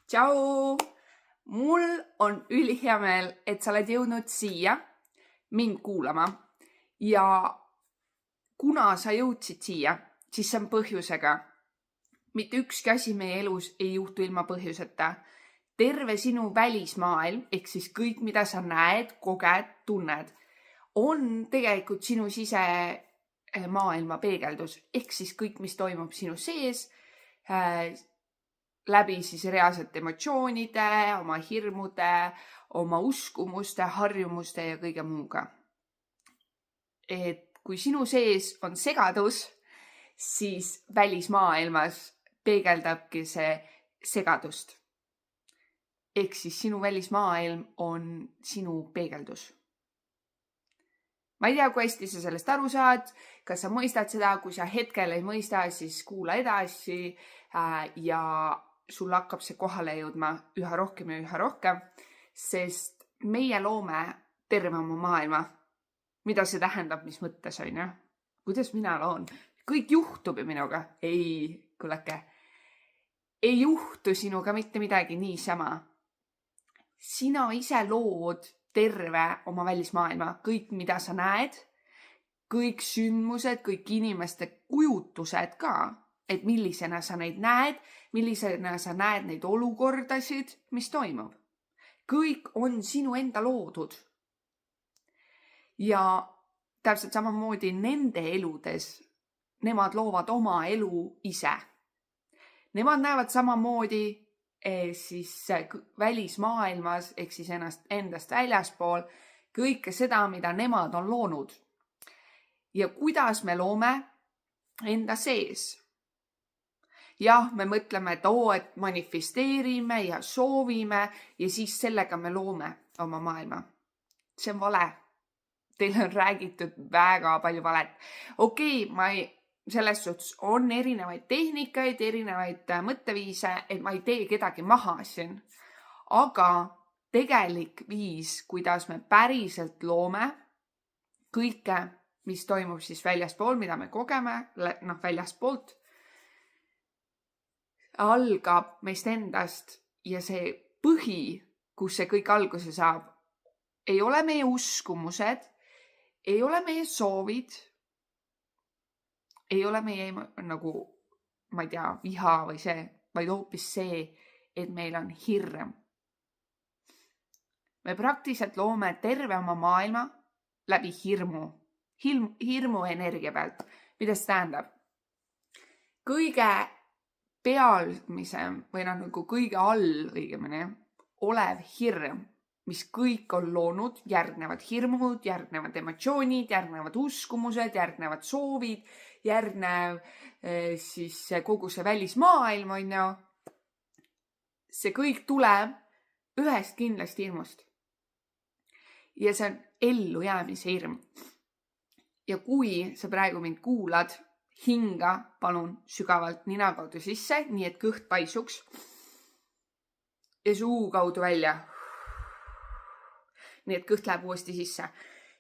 Tšau! Mul on ülihea meel, et sa oled jõudnud siia mind kuulama ja kuna sa jõudsid siia, siis see on põhjusega. Mitte ükski asi meie elus ei juhtu ilma põhjuseta. Terve sinu välismaailm, ehk siis kõik, mida sa näed, koged, tunned, on tegelikult sinu sisemaailma peegeldus. Ehk siis kõik, mis toimub sinu sees, läbi siis reaalsete emotsioonide, oma hirmude, oma uskumuste, harjumuste ja kõige muuga. Et kui sinu sees on segadus, siis välismaailmas peegeldabki see segadust. Ehk siis sinu välismaailm on sinu peegeldus. Ma ei tea, kui hästi sa sellest aru saad, kas sa mõistad seda, kui sa hetkel ei mõista, siis kuula edasi ja sul hakkab see kohale jõudma üha rohkem ja üha rohkem, sest meie loome terve oma maailma. Mida see tähendab, mis mõttes on, ja? Kuidas mina loon? Kõik juhtub ju minuga. Ei, kuulake. Ei juhtu sinuga mitte midagi niisama. Sina ise lood terve oma välismaailma. Kõik, mida sa näed, kõik sündmused, kõik inimeste kujutused ka, et millisena sa neid näed, millisena sa näed neid olukordasid, mis toimub. Kõik on sinu enda loodud. Ja täpselt samamoodi nende eludes, nemad loovad oma elu ise. Nemad näevad samamoodi siis välismaailmas, ehk siis endast väljaspool, kõike seda, mida nemad on loonud. Ja kuidas me loome enda sees? Jah, me mõtleme, et manifesteerime ja soovime ja siis sellega me loome oma maailma. See on vale. Teil on räägitud väga palju valet. Selles suhtes on erinevaid tehnikaid, erinevaid mõtteviise, et ma ei tee kedagi maha siin. Aga tegelik viis, kuidas me päriselt loome kõike, mis toimub siis väljaspool, mida me kogeme, väljaspoolt, algab meist endast ja see põhi, kus see kõik alguse saab, ei ole meie uskumused, ei ole meie soovid, ei ole meie viha või see, vaid hoopis see, et meil on hirm. Me praktiliselt loome terve oma maailma läbi hirmu energia pealt. Mida see tähendab? Kõige pealmisem või kõige all õigemini olev hirm, mis kõik on loonud, järgnevad hirmud, järgnevad emotsioonid, järgnevad uskumused, järgnevad soovid, järgnev siis kogu see välismaailm on ju. See kõik tuleb ühest kindlast hirmust. Ja see on ellujäämise hirm. Ja kui sa praegu mind kuulad, hinga palun sügavalt nina kaudu sisse, nii et kõht paisuks ja suu kaudu välja. Nii et kõht läheb uuesti sisse.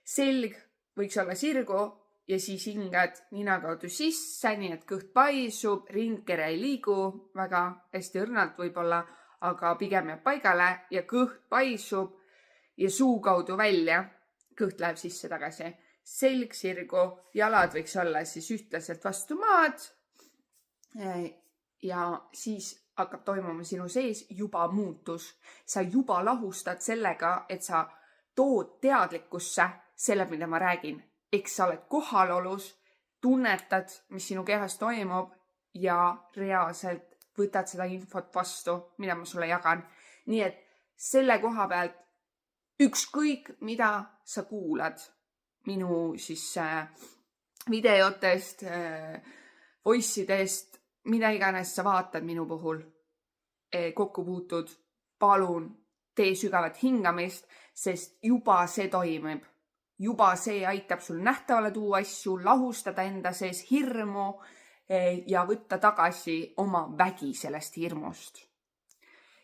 Selg võiks olla sirgu ja siis hingad nina kaudu sisse, nii et kõht paisub, ringkere ei liigu väga hästi õrnalt võib-olla, aga pigem jääb paigale ja kõht paisub ja suu kaudu välja. Kõht läheb sisse tagasi. Selg sirgu, jalad võiks olla siis ühtlaselt vastu maad ja siis hakkab toimuma sinu sees juba muutus. Sa juba lahustad sellega, et sa tood teadlikkusse selle, mida ma räägin. Eks sa oled kohalolus, tunnetad, mis sinu kehas toimub ja reaalselt võtad seda infot vastu, mida ma sulle jagan. Nii et selle koha pealt ükskõik, mida sa kuulad minu siis videotest, voice'idest, mida iganes sa vaatad minu puhul, kokku puutud, palun tee sügavat hingamist, sest juba see toimib. Juba see aitab sul nähtavale tuua asju, lahustada enda sees hirmu ja võtta tagasi oma vägi sellest hirmust.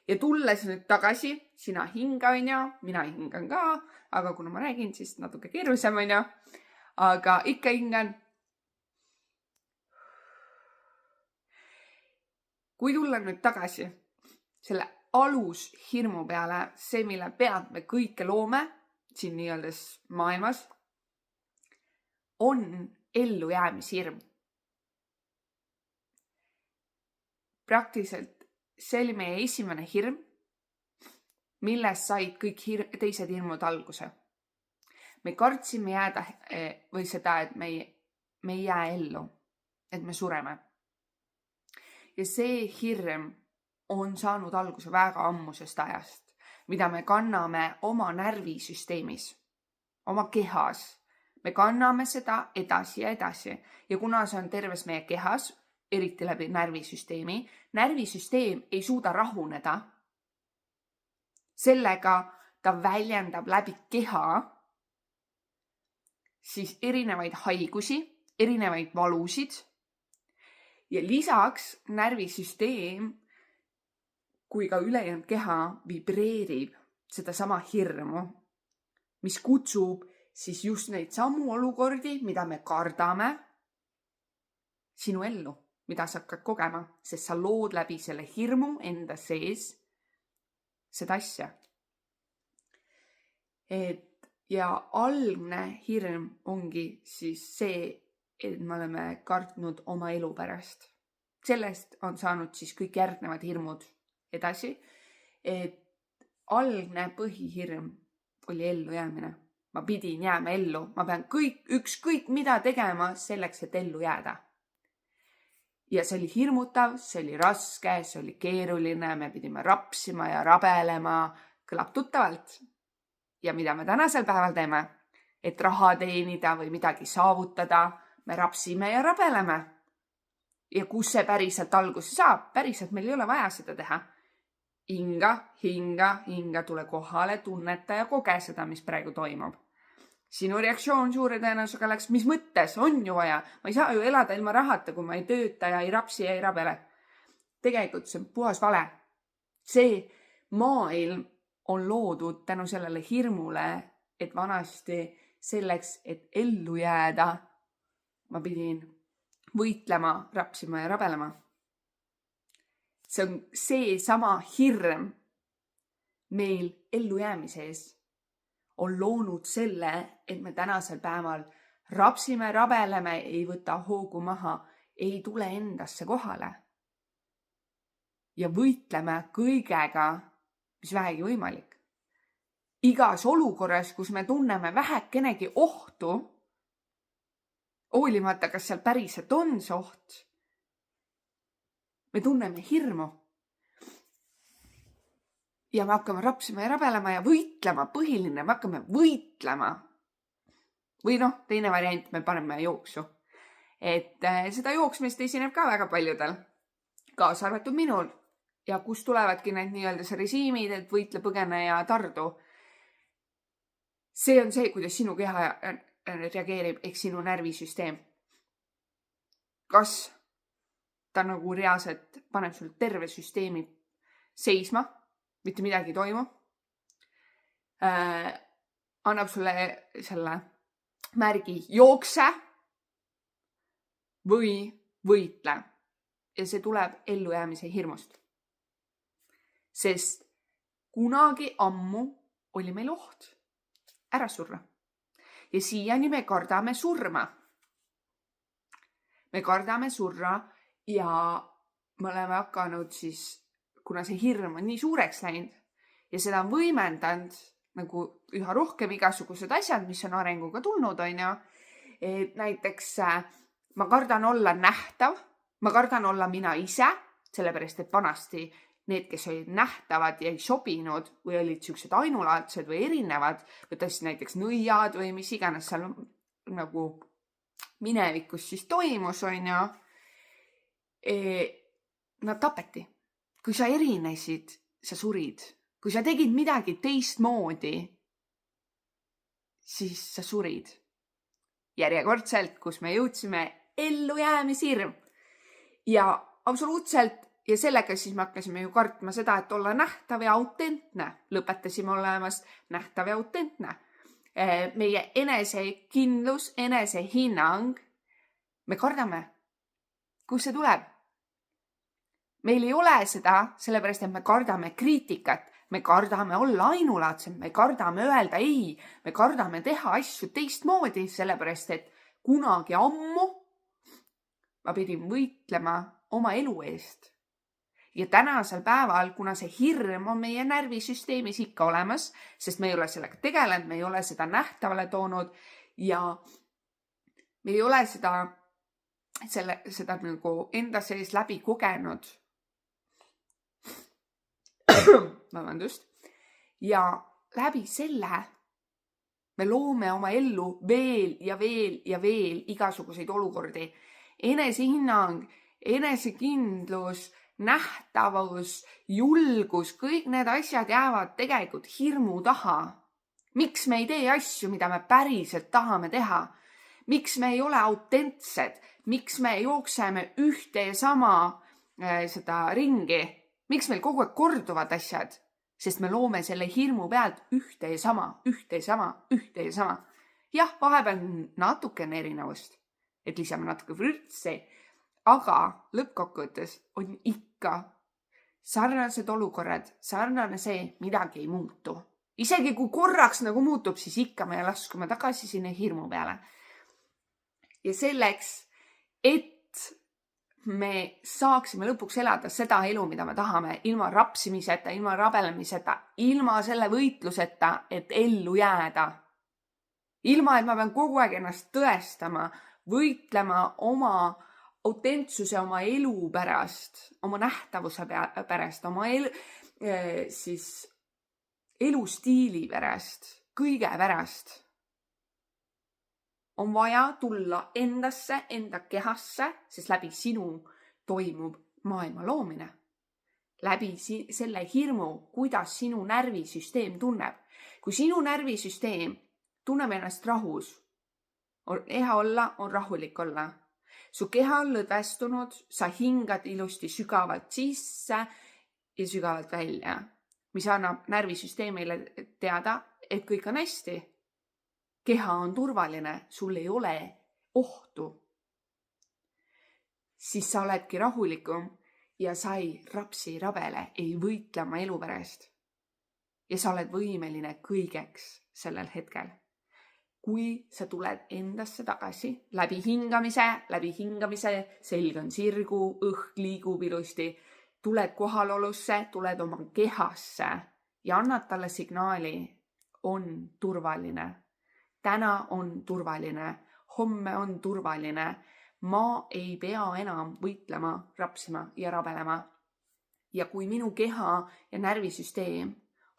Ja tulles nüüd tagasi, sina hinga on ja, mina hingan ka, aga kuna ma räägin, siis natuke keerusem on ja, aga ikka hingan. Kui tulla nüüd tagasi selle alus hirmu peale, see, mille pealt me kõike loome siin nii-öelda maailmas, on ellujäämishirm. Praktiliselt see oli meie esimene hirm, millest said kõik teised hirmud alguse. Me kartsime jääda või seda, et me ei jää ellu, et me sureme. Ja see hirm on saanud alguse väga ammusest ajast, mida me kanname oma närvisüsteemis, oma kehas. Me kanname seda edasi ja edasi ja kuna see on terves meie kehas, eriti läbi närvisüsteemi, närvisüsteem ei suuda rahuneda. Sellega ta väljendab läbi keha siis erinevaid haigusi, erinevaid valusid ja lisaks närvisüsteem kui ka ülejäänud keha vibreerib seda sama hirmu, mis kutsub siis just neid samu olukordi, mida me kardame, sinu ellu, mida sa hakkad kogema, sest sa lood läbi selle hirmu enda sees seda asja. Ja algne hirm ongi siis see, et me oleme kartnud oma elu pärast. Sellest on saanud siis kõik järgnevad hirmud edasi, et algne põhihirm oli ellu jäämine. Ma pidin jääma ellu, ma pean ükskõik mida tegema selleks, et ellu jääda. Ja see oli hirmutav, see oli raske, see oli keeruline, me pidime rapsima ja rabelema, kõlab tuttavalt. Ja mida me tänasel päeval teeme, et raha teenida või midagi saavutada, me rapsime ja rabeleme. Ja kus see päriselt alguse saab, päriselt meil ei ole vaja seda teha. Hinga, tule kohale, tunneta ja koge seda, mis praegu toimub. Sinu reaktsioon suure tõenäosusega läks, mis mõttes, on ju vaja. Ma ei saa ju elada ilma rahata, kui ma ei tööta ja ei rapsi ja ei rabele. Tegelikult see on puhas vale. See maailm on loodud tänu sellele hirmule, et vanasti selleks, et ellu jääda, ma pidin võitlema, rapsima ja rabelema. See on see sama hirm meil ellujäämise ees on loonud selle, et me tänasel päeval rapsime, rabeleme, ei võta hoogu maha, ei tule endasse kohale. Ja võitleme kõigega, mis vähegi võimalik. Igas olukorras, kus me tunneme vähekenegi ohtu, hoolimata, kas seal päriselt on see oht, me tunneme hirmu. Ja me hakkame rapsima ja rabelema ja võitlema, põhiline, me hakkame võitlema. Või teine variant, me paneme jooksu. Et seda jooksmist esineb ka väga paljudel, kaasa arvatud minul. Ja kus tulevadki need nii-öelda see režiimid, et võitle, põgene ja tardu. See on see, kuidas sinu keha reageerib, ehk sinu närvisüsteem. Kas ta nagu reaalselt paneb sul terve süsteemi seisma, mitte midagi ei toimu. Annab sulle selle märgi jookse või võitle. Ja see tuleb ellujäämise hirmust. Sest kunagi ammu oli meil oht ära surra. Ja siiani me kardame surma. Me kardame surra ja me oleme hakanud siis, kuna see hirm on nii suureks läinud ja seda on võimendanud nagu üha rohkem igasugused asjad, mis on arenguga tulnud, on ju. Et näiteks ma kardan olla nähtav, ma kardan olla mina ise, sellepärast et vanasti need, kes olid nähtavad ja ei sobinud või olid siuksed ainulaadsed või erinevad, võttes näiteks nõiad või mis iganes seal nagu minevikus siis toimus, on ju. Nad tapeti. Kui sa erinesid, sa surid. Kui sa tegid midagi teistmoodi, siis sa surid. Järjekordselt, kus me jõudsime ellujäämishirm. Ja absoluutselt, ja sellega siis me hakkasime ju kartma seda, et olla nähtav ja autentne. Lõpetasime olemast nähtav ja autentne. Meie enesekindlus, enesehinnang, me kardame. Kust see tuleb? meil ei ole seda, sellepärast et me kardame kriitikat, me kardame olla ainulaadsed, me kardame öelda ei, me kardame teha asju teistmoodi, sellepärast et kunagi ammu ma pidin võitlema oma elu eest. Ja tänasel päeval, kuna see hirm on meie närvisüsteemis ikka olemas, sest me ei ole sellega tegelenud, me ei ole seda nähtavale toonud ja me ei ole seda nagu enda sees läbi kogenud. Vabandust. Ja läbi selle me loome oma ellu veel ja veel ja veel igasuguseid olukordi. Enesehinnang, enesekindlus, nähtavus, julgus, kõik need asjad jäävad tegelikult hirmu taha. Miks me ei tee asju, mida me päriselt tahame teha? Miks me ei ole autentsed? Miks me jookseme ühte ja sama seda ringi? Miks meil kogu aeg korduvad asjad? Sest me loome selle hirmu pealt ühte ja sama, ühte ja sama, ühte ja sama. Jah, vahepeal natukene erinevust, et lisame natuke vürtsi, aga lõppkokkuvõttes on ikka sarnased olukorrad, sarnane see, midagi ei muutu. Isegi kui korraks nagu muutub, siis ikka me laskume tagasi sinna hirmu peale. Ja selleks, et me saaksime lõpuks elada seda elu, mida me tahame, ilma rapsimiseta, ilma rabelemiseta, ilma selle võitluseta, et ellu jääda. Ilma, et ma pean kogu aeg ennast tõestama, võitlema oma autentsuse, oma elu pärast, oma nähtavuse pärast, oma elustiili pärast, kõige pärast. On vaja tulla endasse, enda kehasse, sest läbi sinu toimub maailma loomine. Läbi selle hirmu, kuidas sinu närvisüsteem tunneb. Kui sinu närvisüsteem tunneb ennast rahus, on hea olla, on rahulik olla. Su keha on lõdvestunud, sa hingad ilusti sügavalt sisse ja sügavalt välja, mis annab närvisüsteemile teada, et kõik on hästi. Keha on turvaline, sul ei ole ohtu. Siis sa oledki rahulikum ja sa ei rapsi rabele, ei võitle oma elu pärast. Ja sa oled võimeline kõigeks sellel hetkel. Kui sa tuled endasse tagasi, läbi hingamise, selg on sirgu, õhk liigub ilusti, tuled kohalolusse, tuled oma kehasse ja annad talle signaali, on turvaline. Täna on turvaline, homme on turvaline. Ma ei pea enam võitlema, rapsima ja rabelema. Ja kui minu keha ja närvisüsteem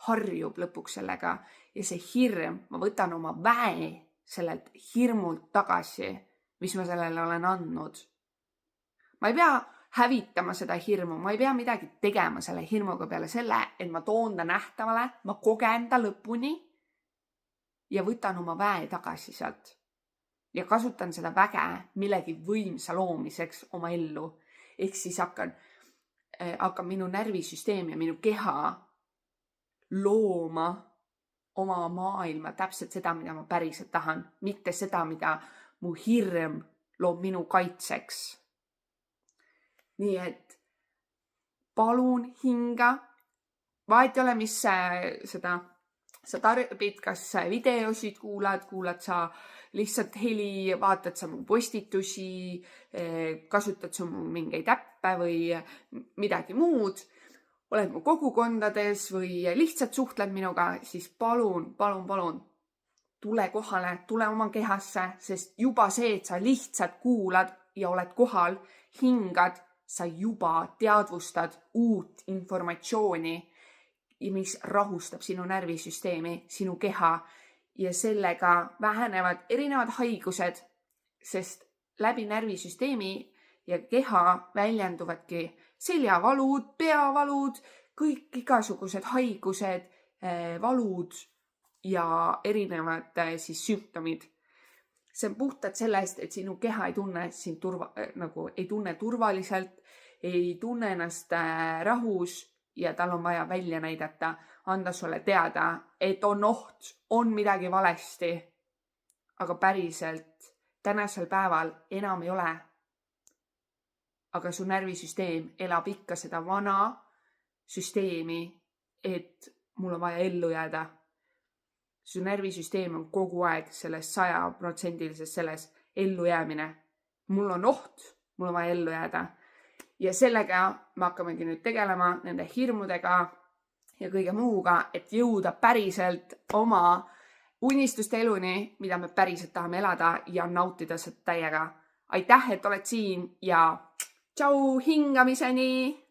harjub lõpuks sellega ja see hirm, ma võtan oma väe sellelt hirmult tagasi, mis ma sellele olen andnud. Ma ei pea hävitama seda hirmu, ma ei pea midagi tegema selle hirmuga peale selle, et ma toon ta nähtavale, ma kogen ta lõpuni ja võtan oma väe tagasi sealt. Ja kasutan seda väge millegi võimsa loomiseks oma ellu. Ehk siis hakkan minu närvisüsteem ja minu keha looma oma maailma täpselt seda, mida ma päriselt tahan, mitte seda, mida mu hirm loob minu kaitseks. Nii et palun hinga, vahet ei ole, mis sa tarbid, kas videosid kuulad sa lihtsalt heli, vaatad sa mu postitusi, kasutad sa mu mingeid äppe või midagi muud, oled mu kogukondades või lihtsalt suhtled minuga, siis palun, tule kohale, tule oma kehasse, sest juba see, et sa lihtsalt kuulad ja oled kohal, hingad, sa juba teadvustad uut informatsiooni, mis rahustab sinu närvisüsteemi, sinu keha ja sellega vähenevad erinevad haigused, sest läbi närvisüsteemi ja keha väljenduvadki seljavalud, peavalud, kõik igasugused haigused, valud ja erinevad sümptomid. See on puhtalt sellest, et sinu keha ei tunne ei tunne turvaliselt, ei tunne ennast rahus ja tal on vaja välja näidata, anda sulle teada, et on oht, on midagi valesti. Aga päriselt tänasel päeval enam ei ole. aga su närvisüsteem elab ikka seda vana süsteemi, et mul on vaja ellu jääda. Su närvisüsteem on kogu aeg selles 100% selles ellujäämine. Mul on oht, mul on vaja ellu jääda. Ja sellega me hakkamegi nüüd tegelema nende hirmudega ja kõige muuga, et jõuda päriselt oma unistuste eluni, mida me päriselt tahame elada ja nautida seda täiega. Aitäh, et oled siin ja tšau hingamiseni!